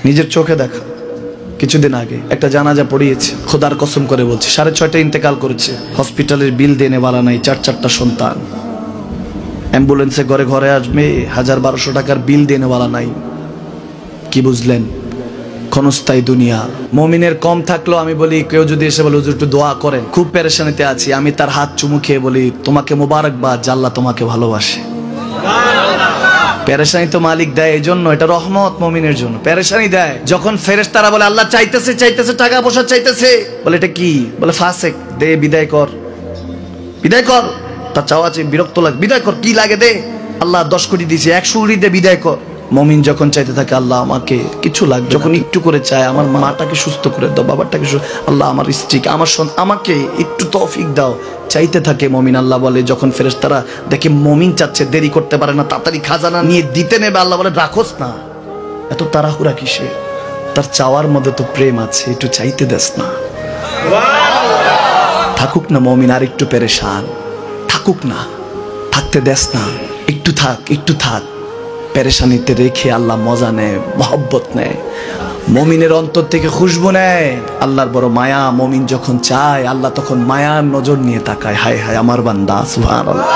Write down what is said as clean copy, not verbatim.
নিজের চোখে দেখা। কিছুদিন আগে একটা জানাজা পড়িয়েছে, খোদার কসম করে বলছে 6:30 ইন্তেকাল করেছে। হসপিটালের বিল দেনে বালা নাই, 4-4টা সন্তান। অ্যাম্বুলেন্সে ঘরে ঘরে আসবে, 1000-1200 টাকার বিল দেনে বালা নাই। কি বুঝলেন? ক্ষণস্থায়ী দুনিয়া। মুমিনের কম থাকলেও আমি বলি, কেউ যদি এসে বলে হুজুর একটু দোয়া করেন, খুব পেরেশানিতে আছি, আমি তার হাত চুমু খেয়ে বলি তোমাকে মোবারকবাদ, আল্লাহ তোমাকে ভালোবাসে। পেরেশানি তো মালিক দেয়, এই জন্য এটা রহমত মুমিনের জন্য। পেরেশানি দেয় যখন ফেরেশতারা বলে আল্লাহ চাইতেছে চাইতেছে, টাকা পয়সা চাইতেছে, বলে এটা কি? বলে ফাসেক, দে বিদায় কর, বিদায় কর। তার চাওয়া চেয়ে বিরক্ত লাগে, বিদায় কর, কি লাগে দে। আল্লাহ 10 কোটি দিয়েছে, 100 কোটি দে, বিদায় কর। মুমিন যখন চাইতে থাকে আল্লাহ আমাকে কিছু লাগবে, যখন একটু করে চায় আমার মাটাকে সুস্থ করে দাও, বাবাটাকে, আল্লাহ আমার স্ত্রীকে, আমার আমাকে একটু তৌফিক দাও, চাইতে থাকে মুমিন। আল্লাহ বলে যখন ফেরেশতারা দেখে মুমিন চাচ্ছে, দেরি করতে পারে না, তাড়াতাড়ি খাজানা নিয়ে দিতে নেবে, আল্লাহ বলে রাখোস না, এত তাড়াহুড়া কিসে? তার চাওয়ার মধ্যে তো প্রেম আছে, একটু চাইতে দেস না। থাকুক না মুমিন আর একটু পেরেশান, থাকুক না, থাকতে দেস না, একটু থাক, একটু থাক। পেরেশানিতে রেখে আল্লাহ মজা নেয়, মহব্বত নেয়, মুমিনের অন্তর থেকে খুশবু নেয়। আল্লাহর বড় মায়া। মুমিন যখন চায় আল্লাহ তখন মায়ার নজর নিয়ে তাকায়, হায় হায় আমার বান্দা, সুবহানাল্লাহ।